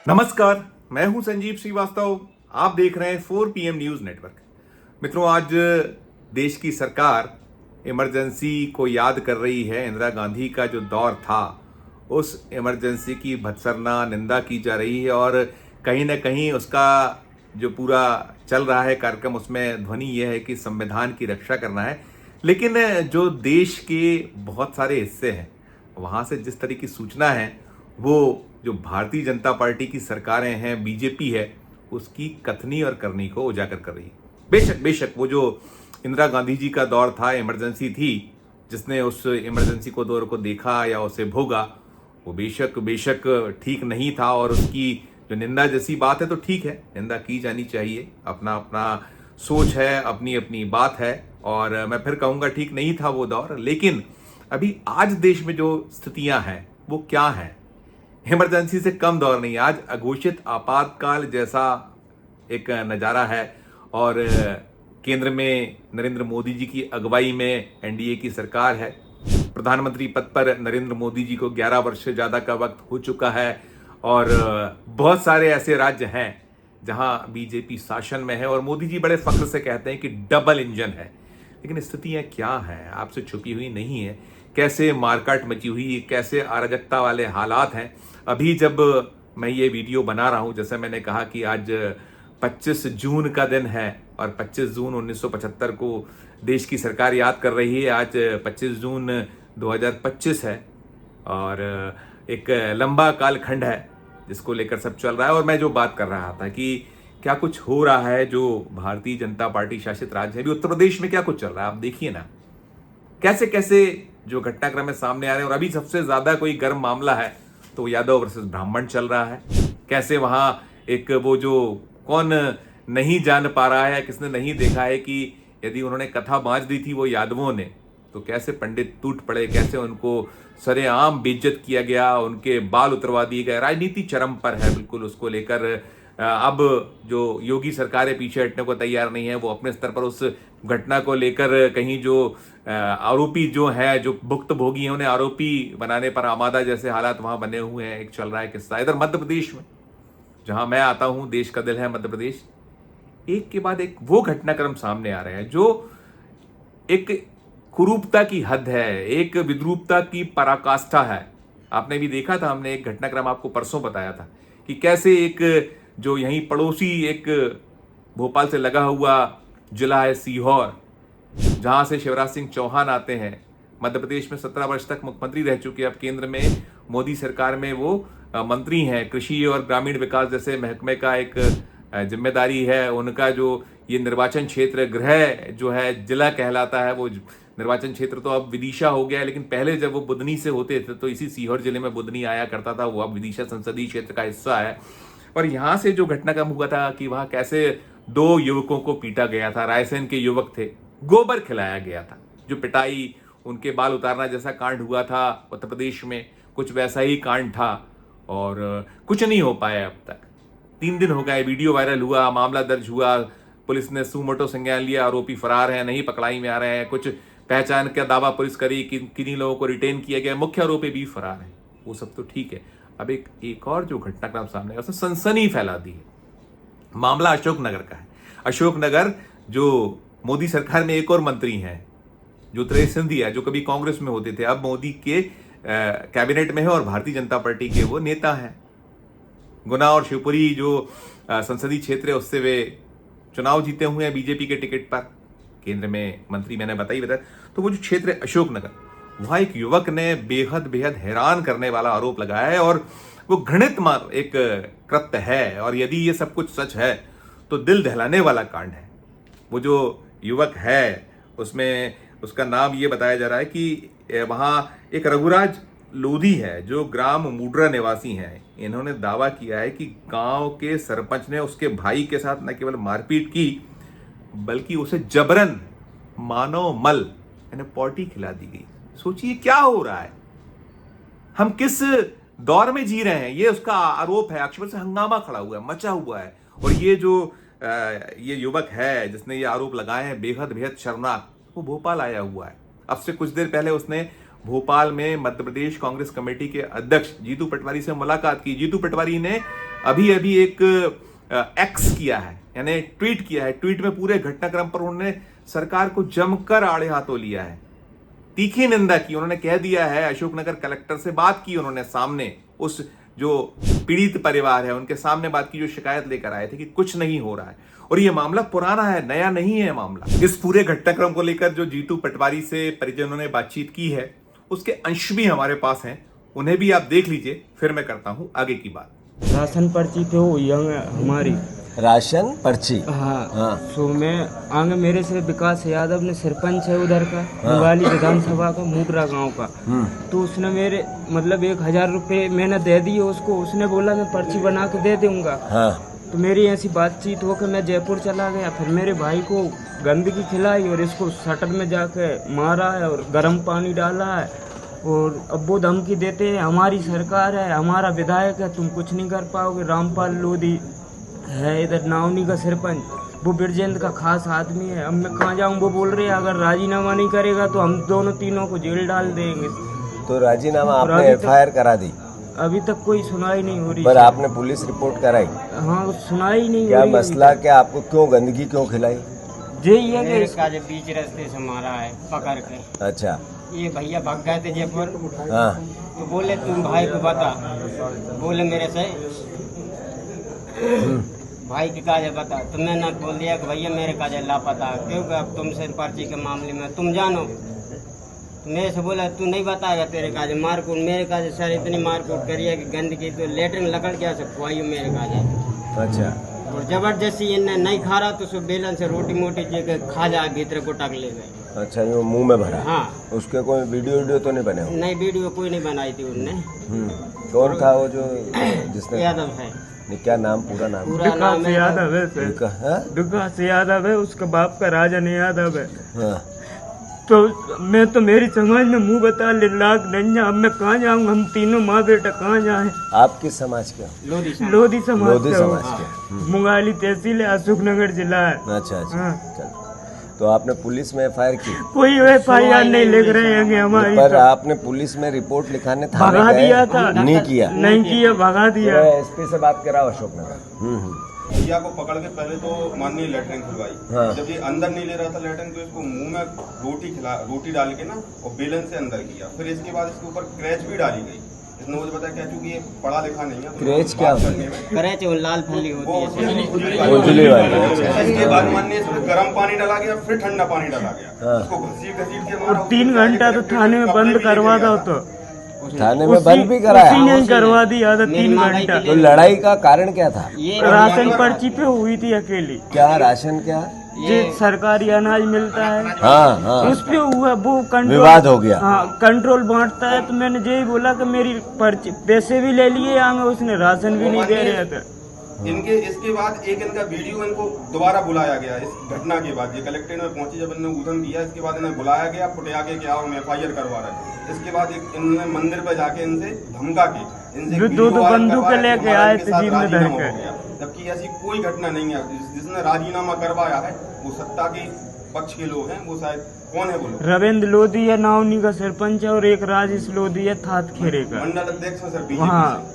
नमस्कार, मैं हूं संजीव श्रीवास्तव। आप देख रहे हैं 4 PM न्यूज नेटवर्क। मित्रों, आज देश की सरकार इमरजेंसी को याद कर रही है। इंदिरा गांधी का जो दौर था, उस इमरजेंसी की भत्सरना निंदा की जा रही है और कहीं ना कहीं उसका जो पूरा चल रहा है कार्यक्रम, उसमें ध्वनि यह है कि संविधान की रक्षा करना है। लेकिन जो देश के बहुत सारे हिस्से हैं, वहाँ से जिस तरह की सूचना है, वो जो भारतीय जनता पार्टी की सरकारें हैं, बीजेपी है, उसकी कथनी और करनी को उजागर कर रही है। बेशक बेशक वो जो इंदिरा गांधी जी का दौर था, इमरजेंसी थी, जिसने उस इमरजेंसी को दौर को देखा या उसे भोगा, वो बेशक बेशक ठीक नहीं था। और उसकी जो निंदा जैसी बात है तो ठीक है, निंदा की जानी चाहिए। अपना अपना सोच है, अपनी अपनी बात है। और मैं फिर कहूँगा ठीक नहीं था वो दौर। लेकिन अभी आज देश में जो स्थितियां हैं वो क्या हैं? इमरजेंसी से कम दौर नहीं, आज अघोषित आपातकाल जैसा एक नज़ारा है। और केंद्र में नरेंद्र मोदी जी की अगुवाई में एनडीए की सरकार है। प्रधानमंत्री पद पर नरेंद्र मोदी जी को 11 वर्ष से ज़्यादा का वक्त हो चुका है। और बहुत सारे ऐसे राज्य हैं जहां बीजेपी शासन में है और मोदी जी बड़े फख्र से कहते हैं कि डबल इंजन है। लेकिन स्थितियां क्या हैं, आपसे छुपी हुई नहीं है। कैसे मारकाट मची हुई, कैसे अराजकता वाले हालात हैं। अभी जब मैं ये वीडियो बना रहा हूं, जैसे मैंने कहा कि आज 25 जून का दिन है और 25 जून 1975 को देश की सरकार याद कर रही है। आज 25 जून 2025 है और एक लंबा कालखंड है जिसको लेकर सब चल रहा है। और मैं जो बात कर रहा था कि क्या कुछ हो रहा है, जो भारतीय जनता पार्टी शासित राज्य है, भी उत्तर प्रदेश में क्या कुछ चल रहा है, आप देखिए ना। कैसे कैसे जो घटनाक्रम है सामने आ रहे हैं। और अभी सबसे ज्यादा कोई गर्म मामला है तो यादव वर्सेस ब्राह्मण चल रहा है। कैसे वहां एक वो जो कौन नहीं जान पा रहा है, किसने नहीं देखा है कि यदि उन्होंने कथा बांध दी थी वो यादवों ने, तो कैसे पंडित टूट पड़े, कैसे उनको सरेआम बेइज्जत किया गया, उनके बाल उतरवा दिए गए। राजनीति चरम पर है बिल्कुल। उसको लेकर अब जो योगी सरकार है पीछे हटने को तैयार नहीं है। वो अपने स्तर पर उस घटना को लेकर कहीं जो आरोपी जो है, जो भुक्तभोगी हैं, उन्हें आरोपी बनाने पर आमादा जैसे हालात वहां बने हुए हैं। एक चल रहा है किस्सा इधर मध्य प्रदेश में, जहां मैं आता हूं, देश का दिल है मध्य प्रदेश। एक के बाद एक वो घटनाक्रम सामने आ रहे हैं जो एक कुरूपता की हद है, एक विद्रूपता की पराकाष्ठा है। आपने भी देखा था, हमने एक घटनाक्रम आपको परसों बताया था कि कैसे एक जो यहीं पड़ोसी एक भोपाल से लगा हुआ जिला है सीहोर, जहां से शिवराज सिंह चौहान आते हैं, मध्य प्रदेश में 17 वर्ष तक मुख्यमंत्री रह चुके हैं। अब केंद्र में मोदी सरकार में वो मंत्री हैं। कृषि और ग्रामीण विकास जैसे महकमे का एक जिम्मेदारी है उनका। जो ये निर्वाचन क्षेत्र गृह जो है जिला कहलाता है, वो निर्वाचन क्षेत्र तो अब विदिशा हो गया है। लेकिन पहले जब वो बुधनी से होते थे तो इसी सीहोर जिले में बुधनी आया करता था। वो अब विदिशा संसदीय क्षेत्र का हिस्सा है। और यहाँ से जो घटनाक्रम हुआ था कि वहाँ कैसे 2 युवकों को पीटा गया था। रायसेन के युवक थे, गोबर खिलाया गया था। जो पिटाई, उनके बाल उतारना जैसा कांड हुआ था उत्तर प्रदेश में, कुछ वैसा ही कांड था। और कुछ नहीं हो पाया अब तक। 3 दिन हो गए, वीडियो वायरल हुआ, मामला दर्ज हुआ, पुलिस ने सुमोटो संज्ञान लिया, आरोपी फरार हैं, नहीं पकड़ाई में आ रहे हैं। कुछ पहचान का दावा पुलिस करी कि किन्हीं लोगों को रिटेन किया गया, मुख्य आरोपी भी फरार है। वो सब तो ठीक है। अब एक और जो घटनाक्रम सामने आया, उसने सनसनी फैला दी है। मामला अशोकनगर का है। अशोकनगर, जो मोदी सरकार में एक और मंत्री हैं ज्योतिरादित्य सिंधिया, जो कभी कांग्रेस में होते थे, अब मोदी के कैबिनेट में है और भारतीय जनता पार्टी के वो नेता हैं। गुना और शिवपुरी जो संसदीय क्षेत्र है, उससे वे चुनाव जीते हुए हैं बीजेपी के टिकट पर। केंद्र में मंत्री मैंने बताया। तो वो जो क्षेत्र है अशोकनगर, वहां एक युवक ने बेहद बेहद हैरान करने वाला आरोप लगाया है। और वो घृणित एक कृत्य है। और यदि ये सब कुछ सच है तो दिल दहलाने वाला कांड है। वो जो युवक है, उसमें उसका नाम ये बताया जा रहा है कि वहाँ एक रघुराज लोधी है, जो ग्राम मुड्रा निवासी हैं। इन्होंने दावा किया है कि गांव के सरपंच ने उसके भाई के साथ न केवल मारपीट की, बल्कि उसे जबरन मानव मल यानी पॉटी खिला दी गई। सोचिए क्या हो रहा है, हम किस दौर में जी रहे हैं। ये उसका आरोप है। अक्षर से हंगामा खड़ा हुआ है, मचा हुआ है। और ये जो ये युवक है जिसने ये आरोप लगाए हैं, बेहद बेहद शर्मनाक, वो भोपाल आया हुआ है। अब से कुछ देर पहले उसने भोपाल में मध्य प्रदेश कांग्रेस कमेटी के अध्यक्ष जीतू पटवारी से मुलाकात की। जीतू पटवारी ने अभी अभी एक एक्स किया है, यानी ट्वीट किया है। ट्वीट में पूरे घटनाक्रम पर उन्होंने सरकार को जमकर आड़े हाथों लिया है, तीखी निंदा की। उन्होंने कह दिया है, अशोकनगर कलेक्टर से बात की उन्होंने, सामने उस जो पीड़ित परिवार है उनके सामने बात की, जो शिकायत लेकर आए थे कि कुछ नहीं हो रहा है। और यह मामला पुराना है, नया नहीं है मामला। इस पूरे घटनाक्रम को लेकर जो जीतू पटवारी से परिजनों ने बातचीत की है, उसके अंश भी हमारे पास हैं, उन्हें भी आप देख लीजिए, फिर मैं करता हूं आगे की बात। राशन पर्ची पे वो यंग हमारी राशन पर्ची। हाँ। तो मैं आगे मेरे से विकास यादव ने सरपंच है उधर का, मुगाली विधानसभा का, मुगरा गांव का। तो उसने मेरे मतलब 1000 रुपये मैंने दे दिए उसको। उसने बोला मैं पर्ची बना के दे दूंगा। तो मेरी ऐसी बातचीत हो कि मैं जयपुर चला गया। फिर मेरे भाई को गंदगी खिलाई और इसको शटर में जाके मारा है और गर्म पानी डाला है। और अब वो धमकी देते हैं, हमारी सरकार है, हमारा विधायक है, तुम कुछ नहीं कर पाओगे। रामपाल लोधी है इधर नावनी का सरपंच, वो बिरजेंद्र का खास आदमी है। अब मैं कहाँ जाऊँ? वो बोल रहे हैं अगर राजीनामा नहीं करेगा तो हम दोनों तीनों को जेल डाल देंगे। तो राजीनामा आपने एफआईआर करा दी? अभी तक कोई सुनाई नहीं हो रही। पर आपने पुलिस रिपोर्ट कराई? हाँ, सुनाई नहीं क्या हो रही। मसला क्या? आपको क्यों गंदगी क्यों खिलाई? यही है कि इसका जो बीच रास्ते से मारा है पकड़ के। अच्छा। ये भैया भाग गए थे जयपुर। हाँ। तो बोले तुम भाई को बता, बोले मेरे से भाई के काजे बता। तो मैंने बोल दिया कि भैया मेरे काजे लापता, क्योंकि अब तुमसे पर्ची के मामले में तुम जानो। तो मेरे से बोला तू नहीं बताएगा, तेरे काजे मारकूट, मेरे काजे सर इतनी मारकूट करी है कि गंदगी तो लेटरिन लकड़ क्या सब खुआई मेरे काजे। अच्छा। और जबरदस्ती इन्हें नहीं खा रहा तो सब बेलन से रोटी मोटी जगह खा जाए, भीतर को टक ले गए। अच्छा, ये मुंह में भरा? हाँ। उसके कोई वीडियो तो नहीं बने हो? नहीं, वीडियो कोई नहीं बनाई थी उनने। कौन था वो जो जिसने? यादव है। क्या नाम, पूरा नाम? पूरा नाम है यादव है सर। विकास यादव है, उसका बाप का राजन यादव है। हाँ। तो मैं तो मेरी समाज में मुंह बता ले लाख नहीं। अब मैं कहाँ जाऊँ? हम तीनों माँ बेटा कहाँ जाए? आप किस समाज के हो? लोधी समाज। लोधी समाज समाज के। मुंगाली तहसील है, अशोकनगर जिला है। अच्छा अच्छा। हाँ। चलो, तो आपने पुलिस में एफआईआर की? कोई एफआईआर नहीं लिख रहे हैं हमारी। पर आपने पुलिस में रिपोर्ट लिखाने थाने भगा गए? दिया था। नहीं किया? नहीं किया, भगा दिया। एसपी से बात कराओ अशोकनगर। भैया को पकड़ के पहले तो माननीय लेटरिन खुलवाई। हाँ। जब ये अंदर नहीं ले रहा था लेटरिन, तो इसको मुंह में रोटी डाल के ना और बेलन से अंदर किया। फिर इसके बाद इसके ऊपर क्रैच भी डाली गई। इसने मुझे बताया क्या, चूंकि ये पढ़ा लिखा नहीं है। क्रैच क्या होता है? क्रैच वो लाल फली होती है। उजली वाली। इसके बाद माननीय इसमें गर्म पानी डाला गया, फिर ठंडा पानी डाला गया। इसको घसीट के मारा। 3 घंटा तो थाने में बंद करवा दो। तो थाने में बंद भी कराया? उसी ने करवा दिया था 3 घंटा। तो लड़ाई का कारण क्या था? ये राशन पर्ची पे हुई थी अकेली। क्या राशन? क्या जो सरकारी अनाज मिलता है, हाँ हाँ, उस पे हुआ वो कंट्रोल, विवाद हो गया। हाँ, कंट्रोल बांटता है। तो मैंने यही बोला कि मेरी पर्ची, पैसे भी ले लिए आगे, उसने राशन भी नहीं दे रहे थे। इनके इसके बाद एक इनका वीडियो इनको दोबारा बुलाया गया। इस घटना के बाद ये कलेक्ट्रेट में पहुंची, जब इन्होंने उधम किया, इसके बाद इन्हें बुलाया गया, फुटिया के क्या हम एफआईआर करवा रहे। इसके बाद इन्होंने मंदिर पे जाके इनसे धमका के इनसे दो बंदूक लेके आए थे जीप में धर के। जबकि ऐसी कोई घटना नहीं है। जिसने राजीनामा करवाया है वो सत्ता के पक्ष के लोग हैं। वो शायद कौन है? वो लोग रविंद्र लोधी है, नावनी का सरपंच है, और एक राजेश लोधी है थात खेरे का मंडल अध्यक्ष है सर बीजेपी हाँ।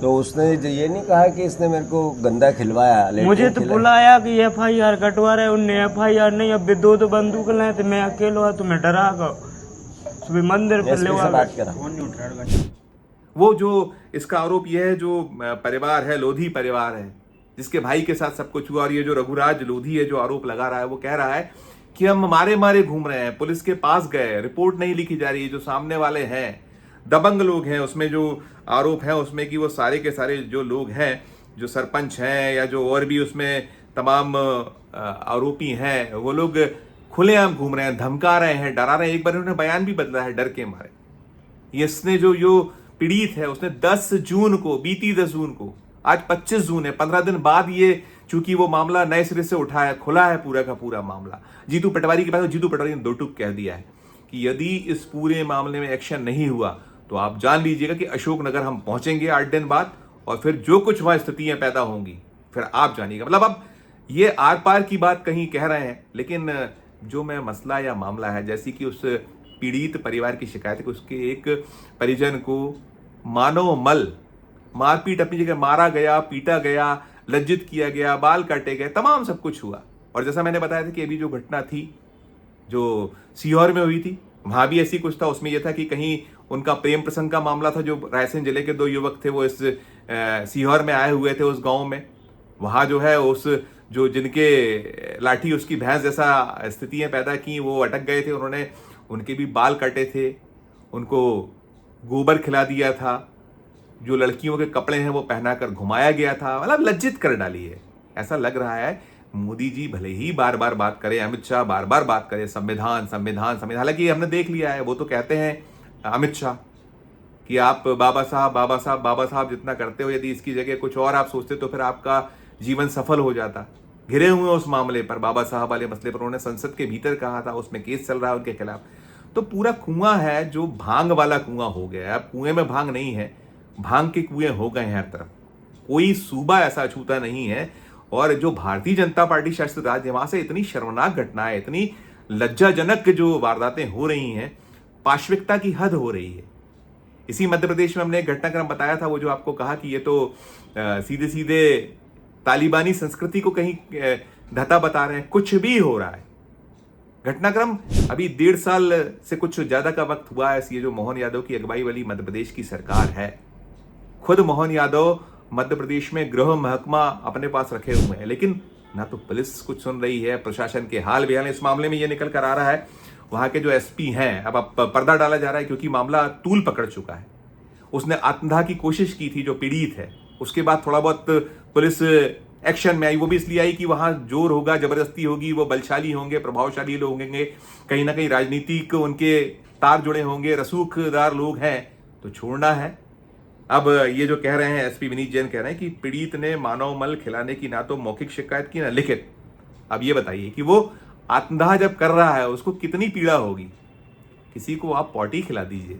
तो उसने ये नहीं कहा कि इसने मेरे को गंदा खिलवाया? मुझे तो बुलाया कि एफआईआर कटवा रहे, उनने एफआईआर नहीं। अब भी दो बंदूक लाए थे, मैं अकेला तो मैं डरा गया। सुबह मंदिर पर ले बात करा। वो जो इसका आरोप यह है, जो परिवार है, लोधी परिवार है, जिसके भाई के साथ सब कुछ हुआ, और ये जो रघुराज लोधी है जो आरोप लगा रहा है, वो कह रहा है कि हम मारे घूम रहे हैं, पुलिस के पास गए, रिपोर्ट नहीं लिखी जा रही है। जो सामने वाले हैं दबंग लोग हैं, उसमें जो आरोप है उसमें कि वो सारे के सारे जो लोग हैं, जो सरपंच हैं या जो और भी उसमें तमाम आरोपी हैं, वो लोग खुलेआम घूम रहे हैं, धमका रहे हैं, डरा रहे हैं। एक बार उन्होंने बयान भी बदला है डर के मारे। इसने जो पीड़ित है उसने 10 जून को, बीती 10 जून को, आज 25 जून है, 15 दिन बाद ये, चूंकि वो मामला नए सिरे से उठा है, खुला है पूरा का पूरा मामला जीतू पटवारी के पास। जीतू पटवारी ने 2 टूक कह दिया है कि यदि इस पूरे मामले में एक्शन नहीं हुआ तो आप जान लीजिएगा कि अशोकनगर हम पहुंचेंगे 8 दिन बाद, और फिर जो कुछ वहां स्थितियां पैदा होंगी फिर आप जानिएगा। मतलब अब ये आर पार की बात कहीं कह रहे हैं, लेकिन जो मैं मसला या मामला है, जैसे कि उस पीड़ित परिवार की शिकायत है कि उसके एक परिजन को मानव मल मारपीट अपनी जगह, मारा गया, पीटा गया, लज्जित किया गया, बाल काटे गए, तमाम सब कुछ हुआ। और जैसा मैंने बताया था कि अभी जो घटना थी जो सीहोर में हुई थी, वहां भी ऐसी कुछ था। उसमें यह था कि कहीं उनका प्रेम प्रसंग का मामला था। जो रायसेन जिले के 2 युवक थे वो इस सीहोर में आए हुए थे उस गांव में। वहां जो है उस जो जिनके लाठी उसकी भैंस जैसा स्थितियां पैदा की, वो अटक गए थे। उन्होंने उनके भी बाल काटे थे, उनको गोबर खिला दिया था, जो लड़कियों के कपड़े हैं वो पहनाकर घुमाया गया था, मतलब लज्जित कर डाली है। ऐसा लग रहा है मोदी जी भले ही बार बार बात करें, अमित शाह बार बार बात करें संविधान संविधान संविधान, हालांकि हमने देख लिया है, वो तो कहते हैं अमित शाह कि आप बाबा साहब बाबा साहब बाबा साहब जितना करते हो, यदि इसकी जगह कुछ और आप सोचते तो फिर आपका जीवन सफल हो जाता। घिरे हुए उस मामले पर, बाबा साहब वाले मसले पर उन्होंने संसद के भीतर कहा था, उसमें केस चल रहा है उनके खिलाफ। तो पूरा कुआं है जो भांग वाला कुआं हो गया है। अब कुएं में भांग नहीं है, भांग के कुएं हो गए हैं हर तरफ। कोई सूबा ऐसा छूता नहीं है। और जो भारतीय जनता पार्टी शासित राज्य, वहां से इतनी शर्मनाक घटनाएं, इतनी लज्जाजनक जो वारदातें हो रही हैं, पाशविकता की हद हो रही है। इसी मध्य प्रदेश में हमने एक घटनाक्रम बताया था, वो जो आपको कहा कि ये तो सीधे सीधे तालिबानी संस्कृति को कहीं धता बता रहे हैं। कुछ भी हो रहा है। घटनाक्रम अभी 1.5 साल से कुछ ज्यादा का वक्त हुआ है। ये जो मोहन यादव की अगुवाई वाली मध्य प्रदेश की सरकार है, खुद मोहन यादव मध्य प्रदेश में गृह महकमा अपने पास रखे हुए हैं, लेकिन ना तो पुलिस कुछ सुन रही है, प्रशासन के हाल बेहाल। इस मामले में यह निकल कर आ रहा है वहां के जो एसपी हैं, अब पर्दा डाला जा रहा है क्योंकि मामला तूल पकड़ चुका है। उसने आत्मदाह की कोशिश की थी जो पीड़ित है, उसके बाद थोड़ा बहुत पुलिस एक्शन में आई। वो भी इसलिए आई कि वहां जोर होगा, जबरदस्ती होगी, वो बलशाली होंगे, प्रभावशाली लोग होंगे, कहीं ना कहीं राजनीतिक उनके तार जुड़े होंगे, रसूखदार लोग हैं, तो छोड़ना है। अब ये जो कह रहे हैं एसपी विनीत जैन कह रहे हैं कि पीड़ित ने मानव मल खिलाने की ना तो मौखिक शिकायत की ना लिखित। अब ये बताइए कि वो आत्मदाह जब कर रहा है उसको कितनी पीड़ा होगी। किसी को आप पॉटी खिला दीजिए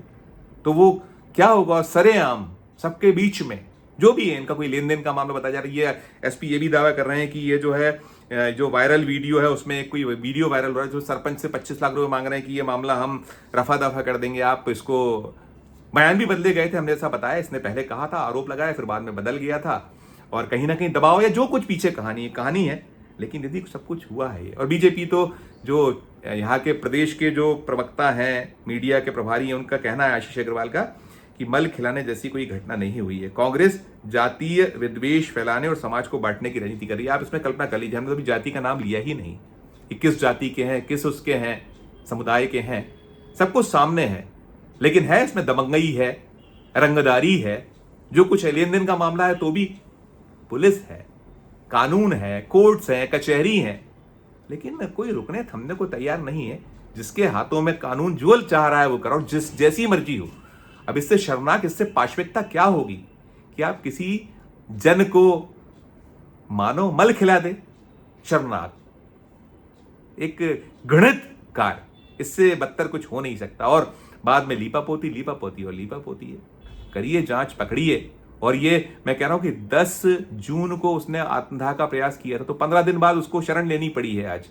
तो वो क्या होगा, सरेआम सबके बीच में। जो भी है, इनका कोई लेन देन का मामला बताया जा रहा है। ये एसपी ये भी दावा कर रहे हैं कि ये जो है जो वायरल वीडियो है, उसमें कोई वीडियो वायरल हो रहा है जो सरपंच से 25 लाख रुपए मांग रहे हैं कि ये मामला हम रफा दफा कर देंगे, आप इसको। बयान भी बदले गए थे, हमने ऐसा बताया। इसने पहले कहा था, आरोप लगाया, फिर बाद में बदल गया था। और कहीं ना कहीं दबाव या जो कुछ पीछे कहानी है, लेकिन यदि सब कुछ हुआ है। और बीजेपी तो जो यहाँ के प्रदेश के जो प्रवक्ता हैं, मीडिया के प्रभारी हैं, उनका कहना है, आशीष अग्रवाल का, कि मल खिलाने जैसी कोई घटना नहीं हुई है। कांग्रेस जातीय विद्वेष फैलाने और समाज को बांटने की राजनीति कर रही है। आप इसमें कल्पना कर लीजिए, हमने तो अभी जाति का नाम लिया ही नहीं कि किस जाति के हैं, किस उसके हैं, समुदाय के हैं, सब कुछ सामने है। लेकिन है इसमें दबंगई है, रंगदारी है। जो कुछ लेन देन का मामला है तो भी पुलिस है, कानून है, कोर्ट्स हैं, कचहरी हैं, लेकिन कोई रुकने थमने को तैयार नहीं है। जिसके हाथों में कानून जो चाह रहा है वो करो, जैसी मर्जी हो। अब इससे शर्मनाक, इससे पाशविकता क्या होगी कि आप किसी जन को मानव मल खिला दे। शर्मनाक, एक घृणित कार्य, इससे बदतर कुछ हो नहीं सकता। और बाद में लीपापोती है। करिए जांच, पकड़िए। और ये मैं कह रहा हूं कि 10 जून को उसने आत्मदाह का प्रयास किया था, तो 15 दिन बाद उसको शरण लेनी पड़ी है आज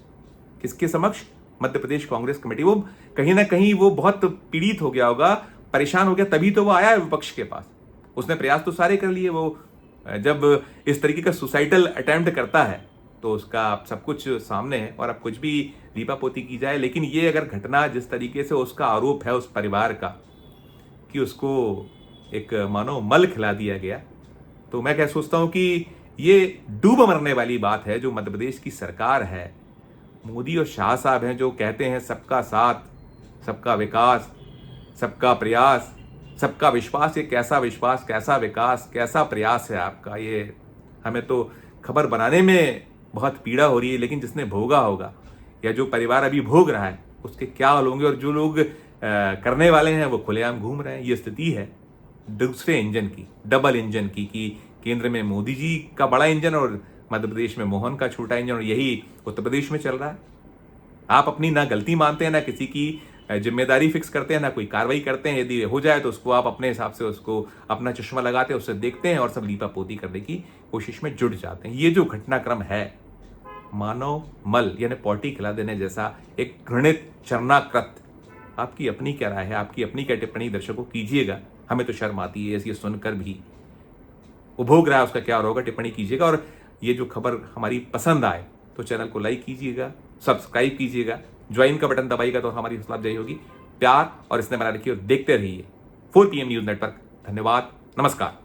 किसके समक्ष? मध्य प्रदेश कांग्रेस कमेटी। वो कहीं ना कहीं वो बहुत पीड़ित हो गया होगा, परेशान हो गया, तभी तो वो आया है विपक्ष के पास। उसने प्रयास तो सारे कर लिए। वो जब इस तरीके का सुसाइडल अटेम्प्ट करता है तो उसका सब कुछ सामने है। और अब कुछ भी लीपापोती की जाए, लेकिन ये अगर घटना जिस तरीके से उसका आरोप है उस परिवार का कि उसको एक मानो मल खिला दिया गया, तो मैं क्या सोचता हूं कि ये डूब मरने वाली बात है। जो मध्य प्रदेश की सरकार है, मोदी और शाह साहब हैं, जो कहते हैं सबका साथ, सबका विकास, सबका प्रयास, सबका विश्वास। ये कैसा विश्वास, कैसा विकास, कैसा प्रयास है आपका? ये हमें तो खबर बनाने में बहुत पीड़ा हो रही है, लेकिन जिसने भोगा होगा या जो परिवार अभी भोग रहा है उसके क्या हाल होंगे। और जो लोग करने वाले हैं वो खुलेआम घूम रहे हैं। ये स्थिति है दूसरे इंजन की, डबल इंजन की, कि केंद्र में मोदी जी का बड़ा इंजन और मध्य प्रदेश में मोहन का छोटा इंजन। और यही उत्तर प्रदेश में चल रहा है। आप अपनी ना गलती मानते हैं, ना किसी की जिम्मेदारी फिक्स करते हैं, ना कोई कार्रवाई करते हैं। यदि हो जाए तो उसको आप अपने हिसाब से उसको अपना चश्मा लगाते हैं, उससे देखते हैं और सब लीपापोती करने की कोशिश में जुट जाते हैं। ये जो घटनाक्रम है, मानव मल यानी पॉटी खिला देने जैसा एक घृणित शर्मनाक कृत्य। आपकी अपनी क्या राय है, आपकी अपनी क्या टिप्पणी दर्शकों कीजिएगा। हमें तो शर्म आती है ये सुनकर भी उपभोग रहा है उसका क्या होगा, टिप्पणी कीजिएगा। और ये जो खबर हमारी पसंद आए तो चैनल को लाइक कीजिएगा, सब्सक्राइब कीजिएगा, ज्वाइन का बटन दबाइएगा तो हमारी हौसला अफजाई होगी। प्यार और इसने बना रखिए और देखते रहिए 4 PM न्यूज नेटवर्क। धन्यवाद, नमस्कार।